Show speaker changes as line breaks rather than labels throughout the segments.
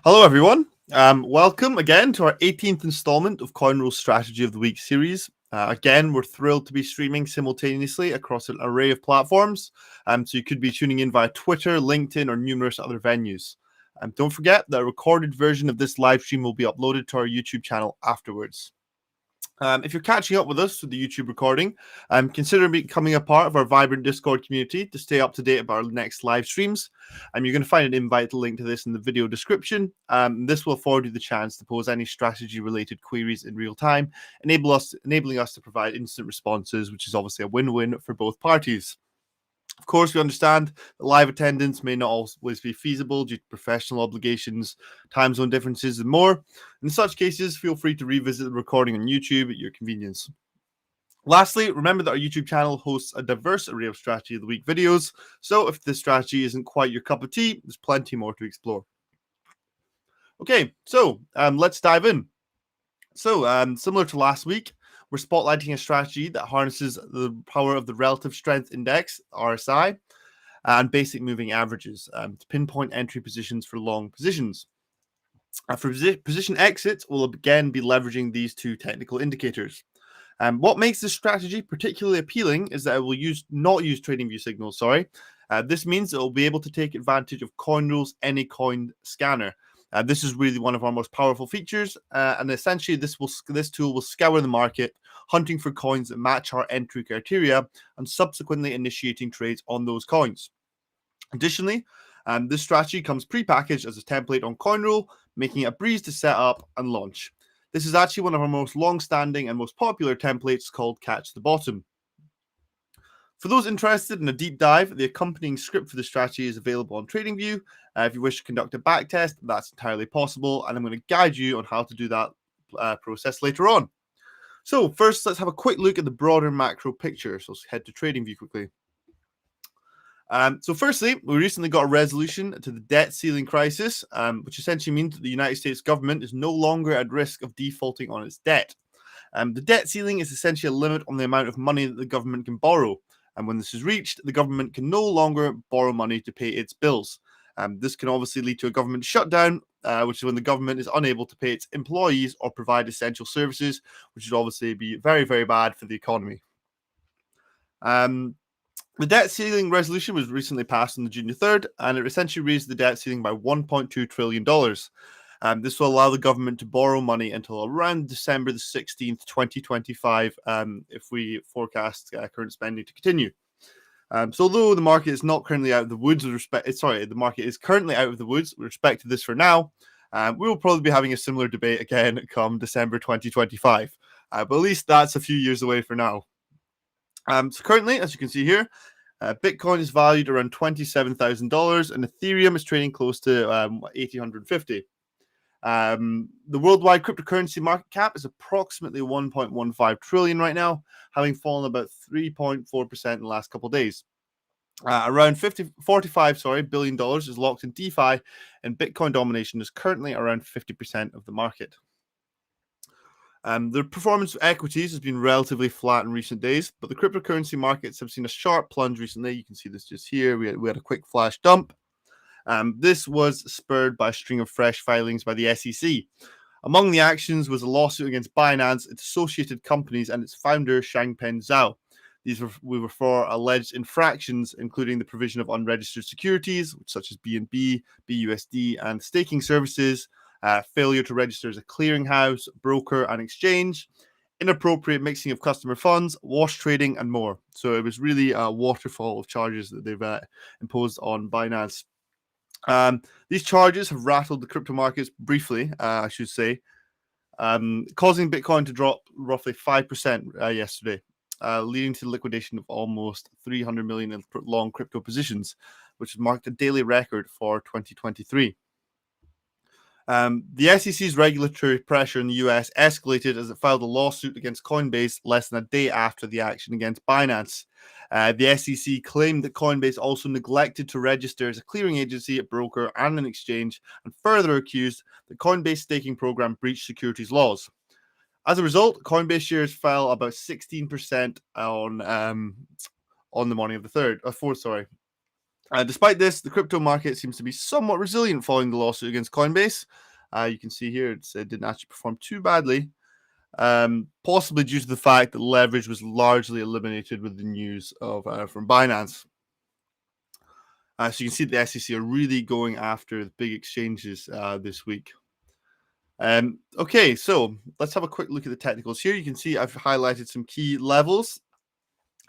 Hello, everyone. Welcome again to our 18th installment of Coinrule Strategy of the Week series. Again, we're thrilled to be streaming simultaneously across an array of platforms. So you could be tuning in via Twitter, LinkedIn, or numerous other venues. Don't forget that a recorded version of this live stream will be uploaded to our YouTube channel afterwards. If you're catching up with us with the YouTube recording, consider becoming a part of our vibrant Discord community to stay up to date about our next live streams. You're going to find an invite link to this in the video description. This will afford you the chance to pose any strategy-related queries in real time, enabling us to provide instant responses, which is obviously a win-win for both parties. Of course, we understand that live attendance may not always be feasible due to professional obligations, time zone differences, and more. In such cases, feel free to revisit the recording on YouTube at your convenience. Lastly, remember that our YouTube channel hosts a diverse array of Strategy of the Week videos, so if this strategy isn't quite your cup of tea, there's plenty more to explore. Okay, so let's dive in. So, similar to last week, we're spotlighting a strategy that harnesses the power of the Relative Strength Index, RSI, and basic moving averages to pinpoint entry positions for long positions. For position exits, we'll again be leveraging these two technical indicators. What makes this strategy particularly appealing is that it will not use TradingView signals. This means it will be able to take advantage of Coinrule's Any Coin scanner. This is really one of our most powerful features, and essentially this tool will scour the market, hunting for coins that match our entry criteria, and subsequently initiating trades on those coins. Additionally, this strategy comes pre-packaged as a template on Coinrule, making it a breeze to set up and launch. This is actually one of our most long-standing and most popular templates called Catch the Bottom. For those interested in a deep dive, the accompanying script for the strategy is available on TradingView. If you wish to conduct a backtest, that's entirely possible, and I'm going to guide you on how to do that process later on. So first, let's have a quick look at the broader macro picture. So let's head to TradingView quickly. So firstly, we recently got a resolution to the debt ceiling crisis, which essentially means that the United States government is no longer at risk of defaulting on its debt. The debt ceiling is essentially a limit on the amount of money that the government can borrow. And when this is reached, the government can no longer borrow money to pay its bills. This can obviously lead to a government shutdown, which is when the government is unable to pay its employees or provide essential services, which would obviously be very, very bad for the economy. The debt ceiling resolution was recently passed on June 3rd, and it essentially raised the debt ceiling by $1.2 trillion. This will allow the government to borrow money until around December the 16th, 2025, if we forecast current spending to continue. So although the market is not currently out of the woods the market is currently out of the woods with respect to this for now, we will probably be having a similar debate again come December 2025. But at least that's a few years away for now. So currently, as you can see here, Bitcoin is valued around $27,000 and Ethereum is trading close to 1,850. The worldwide cryptocurrency market cap is approximately 1.15 trillion right now, having fallen about 3.4% in the last couple of days. Around $45 billion is locked in DeFi, and Bitcoin domination is currently around 50% of the market. The performance of equities has been relatively flat in recent days, but the cryptocurrency markets have seen a sharp plunge recently. You can see this just here. We had a quick flash dump. This was spurred by a string of fresh filings by the SEC. Among the actions was a lawsuit against Binance, its associated companies, and its founder, Changpeng Zhao. These were for alleged infractions, including the provision of unregistered securities, such as BNB, BUSD, and staking services, failure to register as a clearinghouse, broker, and exchange, inappropriate mixing of customer funds, wash trading, and more. So it was really a waterfall of charges that they've imposed on Binance. These charges have rattled the crypto markets briefly, I should say, causing Bitcoin to drop roughly 5% yesterday, leading to the liquidation of almost 300 million in long crypto positions, which has marked a daily record for 2023. The SEC's regulatory pressure in the US escalated as it filed a lawsuit against Coinbase less than a day after the action against Binance. The SEC claimed that Coinbase also neglected to register as a clearing agency, a broker, and an exchange, and further accused the Coinbase staking program breached securities laws. As a result, Coinbase shares fell about 16% on the morning of the 4th. Despite this, the crypto market seems to be somewhat resilient following the lawsuit against Coinbase. You can see here it didn't actually perform too badly, possibly due to the fact that leverage was largely eliminated with the news of from Binance. So you can see the SEC are really going after the big exchanges this week. Okay, so let's have a quick look at the technicals here. You can see I've highlighted some key levels.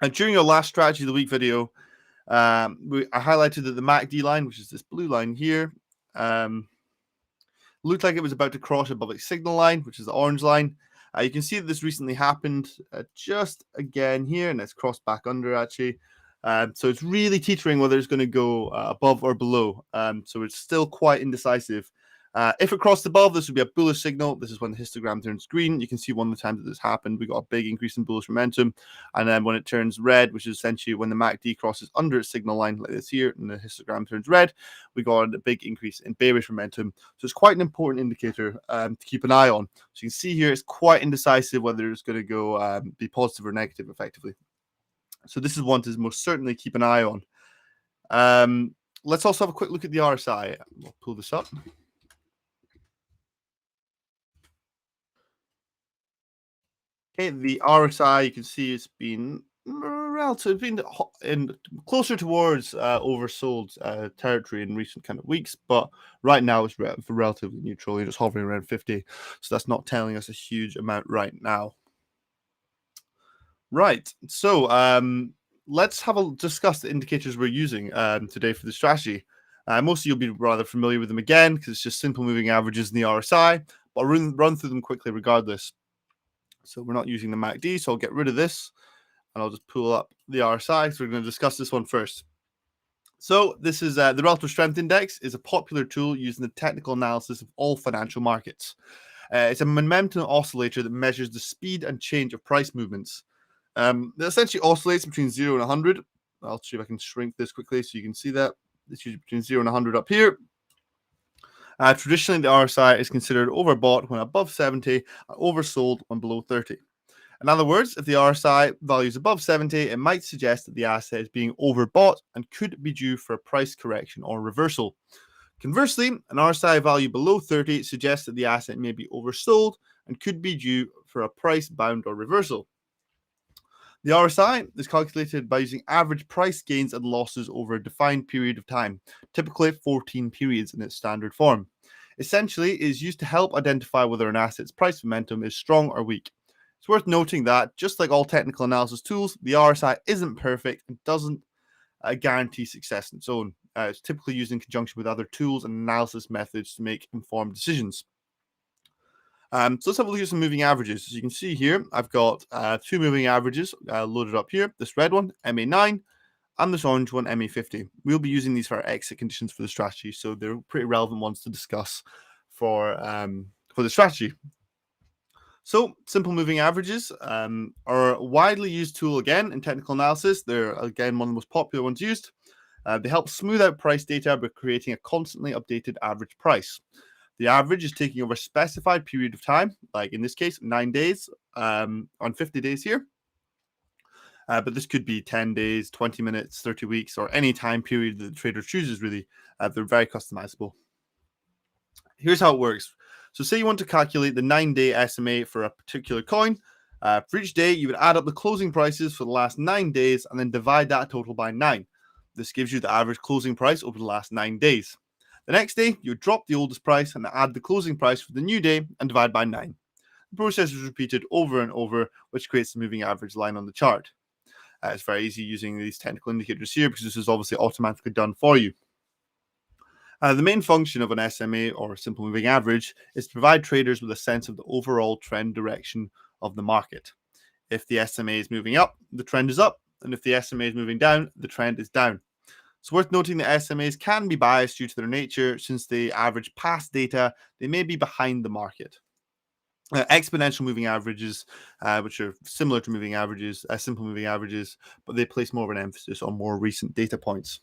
And during our last strategy of the week video, I highlighted that the MACD line, which is this blue line here, looked like it was about to cross above its signal line, which is the orange line. You can see that this recently happened just again here, and it's crossed back under actually. So it's really teetering whether it's going to go above or below. So it's still quite indecisive. If it crossed above, this would be a bullish signal. This is when the histogram turns green. You can see one of the times that this happened, we got a big increase in bullish momentum. And then when it turns red, which is essentially when the MACD crosses under its signal line like this here, and the histogram turns red, we got a big increase in bearish momentum. So it's quite an important indicator to keep an eye on. So you can see here, it's quite indecisive whether it's going to go be positive or negative effectively. So this is one to most certainly keep an eye on. Let's also have a quick look at the RSI. We'll pull this up. Okay, the RSI, you can see it's been relatively closer towards oversold territory in recent kind of weeks, but right now it's relatively neutral. You're just hovering around 50, so that's not telling us a huge amount right now. Right, so let's discuss the indicators we're using today for the strategy. Most of you will be rather familiar with them again because it's just simple moving averages in the RSI, but I'll run through them quickly regardless. So we're not using the MACD, so I'll get rid of this and I'll just pull up the RSI. So we're going to discuss this one first. So this is the Relative Strength Index is a popular tool used in the technical analysis of all financial markets. It's a momentum oscillator that measures the speed and change of price movements. It essentially oscillates between 0 and 100. I'll see if I can shrink this quickly so you can see that. It's usually between 0 and 100 up here. Traditionally, the RSI is considered overbought when above 70 and oversold when below 30. In other words, if the RSI value is above 70, it might suggest that the asset is being overbought and could be due for a price correction or reversal. Conversely, an RSI value below 30 suggests that the asset may be oversold and could be due for a price bound or reversal. The RSI is calculated by using average price gains and losses over a defined period of time, typically 14 periods in its standard form. Essentially, it is used to help identify whether an asset's price momentum is strong or weak. It's worth noting that, just like all technical analysis tools, the RSI isn't perfect and doesn't guarantee success on its own. It's typically used in conjunction with other tools and analysis methods to make informed decisions. So let's have a look at some moving averages. As you can see here, I've got two moving averages loaded up here. This red one, MA9, and this orange one, MA50. We'll be using these for our exit conditions for the strategy, so they're pretty relevant ones to discuss for the strategy. So simple moving averages are a widely used tool again in technical analysis. They're again one of the most popular ones used. They help smooth out price data by creating a constantly updated average price. The average is taking over a specified period of time, like in this case, 9 days on 50 days here. But this could be 10 days, 20 minutes, 30 weeks, or any time period that the trader chooses, really. They're very customizable. Here's how it works. So say you want to calculate the 9-day SMA for a particular coin. For each day, you would add up the closing prices for the last 9 days and then divide that total by 9. This gives you the average closing price over the last 9 days. The next day, you drop the oldest price and add the closing price for the new day and divide by 9. The process is repeated over and over, which creates the moving average line on the chart. It's very easy using these technical indicators here because this is obviously automatically done for you. The main function of an SMA or simple moving average is to provide traders with a sense of the overall trend direction of the market. If the SMA is moving up, the trend is up, and if the SMA is moving down, the trend is down. It's worth noting that SMAs can be biased due to their nature. Since they average past data, they may be behind the market. Exponential moving averages, which are similar to moving averages, simple moving averages, but they place more of an emphasis on more recent data points.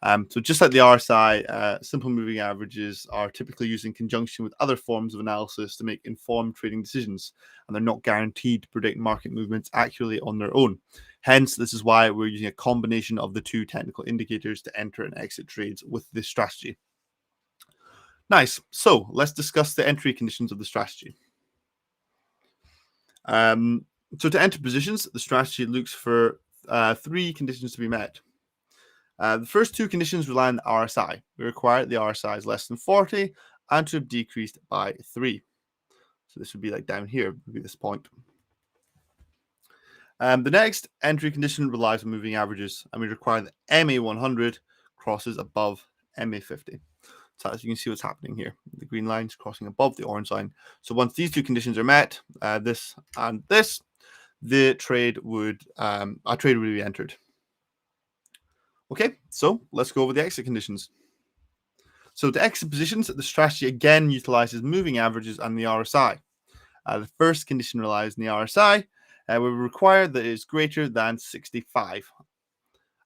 So just like the RSI, simple moving averages are typically used in conjunction with other forms of analysis to make informed trading decisions, and they're not guaranteed to predict market movements accurately on their own. Hence, this is why we're using a combination of the two technical indicators to enter and exit trades with this strategy. Nice. So let's discuss the entry conditions of the strategy. So to enter positions, the strategy looks for three conditions to be met. The first two conditions rely on the RSI. We require the RSI is less than 40 and to have decreased by 3. So this would be like down here, would be this point. The next entry condition relies on moving averages, and we require that MA100 crosses above MA50. So as you can see what's happening here, the green line's crossing above the orange line. So once these two conditions are met, this and this, the trade would be entered. Okay, so let's go over the exit conditions. So to exit positions, the strategy again utilizes moving averages and the RSI. The first condition relies on the RSI. We require that it is greater than 65,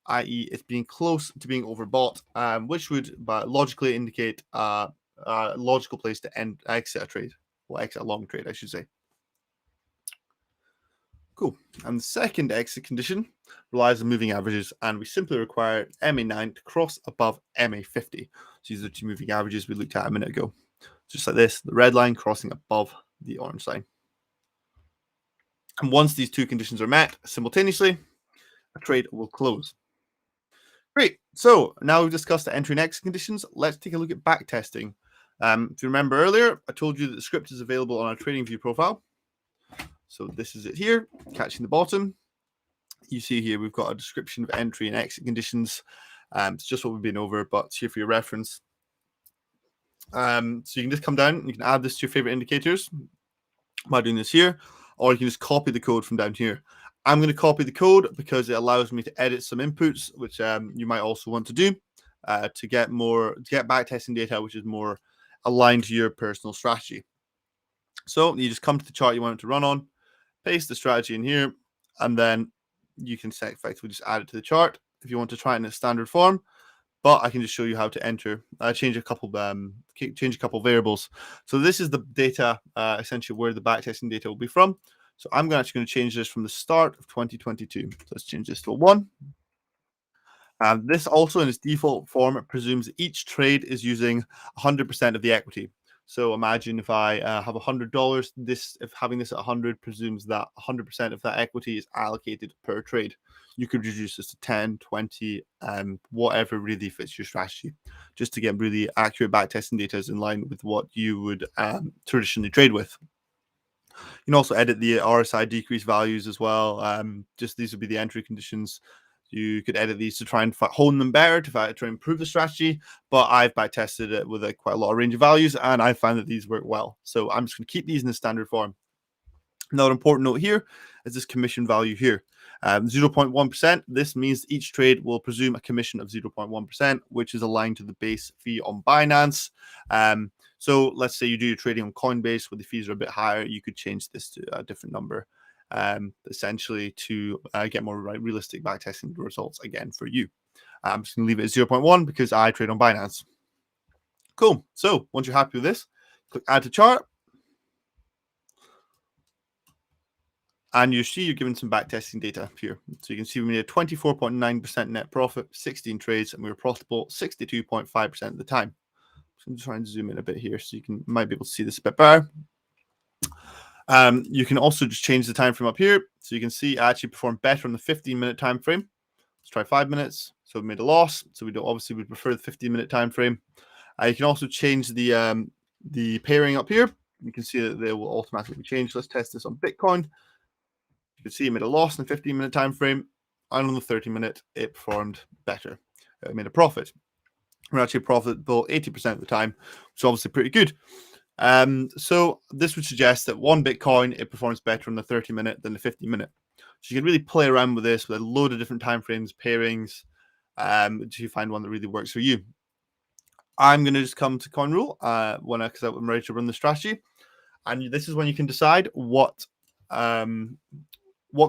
i.e. it's being close to being overbought, which would logically indicate a logical place to exit a trade, or exit a long trade, I should say. Cool. And the second exit condition relies on moving averages, and we simply require MA9 to cross above MA50. So these are the two moving averages we looked at a minute ago. Just like this, the red line crossing above the orange line. And once these two conditions are met simultaneously, a trade will close. Great. So now we've discussed the entry and exit conditions. Let's take a look at back testing. If you remember earlier, I told you that the script is available on our TradingView profile. So this is it here, catching the bottom. You see here we've got a description of entry and exit conditions. It's just what we've been over, but it's here for your reference. So you can just come down, you can add this to your favorite indicators by doing this here, or you can just copy the code from down here. I'm going to copy the code because it allows me to edit some inputs, which you might also want to do to get back testing data, which is more aligned to your personal strategy. So you just come to the chart you want it to run on, paste the strategy in here, and then you can effectively just add it to the chart if you want to try it in a standard form. But I can just show you how to enter, change a couple variables. So this is the data, essentially where the backtesting data will be from. So I'm actually going to change this from the start of 2022. So let's change this to a 1. This also in its default form, it presumes that each trade is using 100% of the equity. So imagine if I have $100, if having this at 100 presumes that 100% of that equity is allocated per trade. You could reduce this to 10, 20, whatever really fits your strategy, just to get really accurate backtesting data in line with what you would traditionally trade with. You can also edit the RSI decrease values as well. Just these would be the entry conditions. You could edit these to try and hone them better, to try and improve the strategy. But I've backtested it with quite a lot of range of values, and I find that these work well. So I'm just going to keep these in the standard form. Now, an important note here is this commission value here. 0.1%. This means each trade will presume a commission of 0.1%, which is aligned to the base fee on Binance. So let's say you do your trading on Coinbase where the fees are a bit higher. You could change this to a different number, essentially to get more realistic backtesting results again for you. I'm just going to leave it at 0.1 because I trade on Binance. Cool. So once you're happy with this, click Add to Chart. And you see you're given some backtesting data here. So you can see we made a 24.9% net profit, 16 trades, and we were profitable 62.5% of the time. So I'm just trying to zoom in a bit here so you might be able to see this a bit better. You can also just change the time frame up here. So you can see I actually performed better on the 15-minute time frame. Let's try 5 minutes. So we made a loss. So we prefer the 15-minute time frame. You can also change the pairing up here. You can see that they will automatically change. Let's test this on Bitcoin. You can see it made a loss in the 15-minute time frame, and on the 30-minute, it performed better. It made a profit. We're actually profitable 80% of the time, which is obviously pretty good. So this would suggest that one Bitcoin, it performs better on the 30-minute than the 50-minute. So you can really play around with this with a load of different time frames, pairings, to find one that really works for you. I'm going to just come to Coinrule because I'm ready to run the strategy. And this is when you can decide what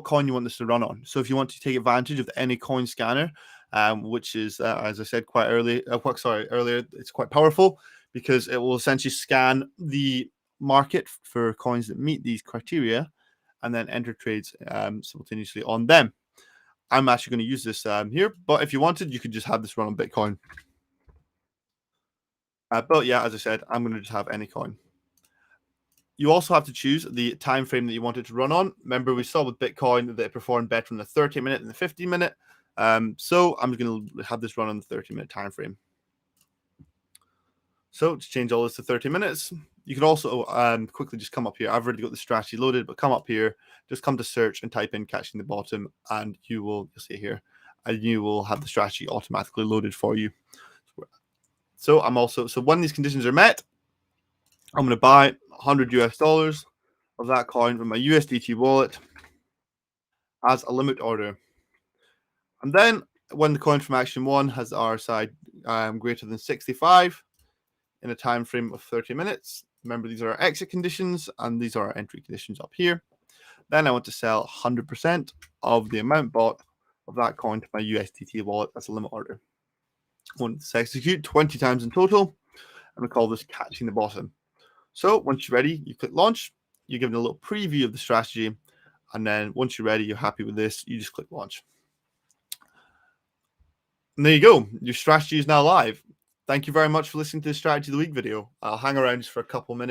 coin you want this to run on. So if you want to take advantage of any coin scanner, which is, as I said earlier, it's quite powerful because it will essentially scan the market for coins that meet these criteria and then enter trades simultaneously on them. I'm actually going to use this here, but if you wanted, you could just have this run on Bitcoin. But yeah, as I said, I'm going to just have any coin. You also have to choose the time frame that you want it to run on. Remember, we saw with Bitcoin that it performed better in the 30-minute than the 50-minute. So I'm going to have this run on the 30-minute time frame. So to change all this to 30 minutes, you can also quickly just come up here. I've already got the strategy loaded, but come up here, just come to search and type in catching the bottom, and you'll see it here, and you will have the strategy automatically loaded for you. So when these conditions are met, I'm going to buy $100 of that coin from my USDT wallet as a limit order. And then when the coin from action 1 has RSI greater than 65 in a time frame of 30 minutes, remember these are our exit conditions and these are our entry conditions up here. Then I want to sell 100% of the amount bought of that coin to my USDT wallet as a limit order. I want to execute 20 times in total, and we call this catching the bottom. So once you're ready, you click launch. You're given a little preview of the strategy, and then once you're ready, you're happy with this, you just click launch. And there you go. Your strategy is now live. Thank you very much for listening to the Strategy of the Week video. I'll hang around just for a couple minutes.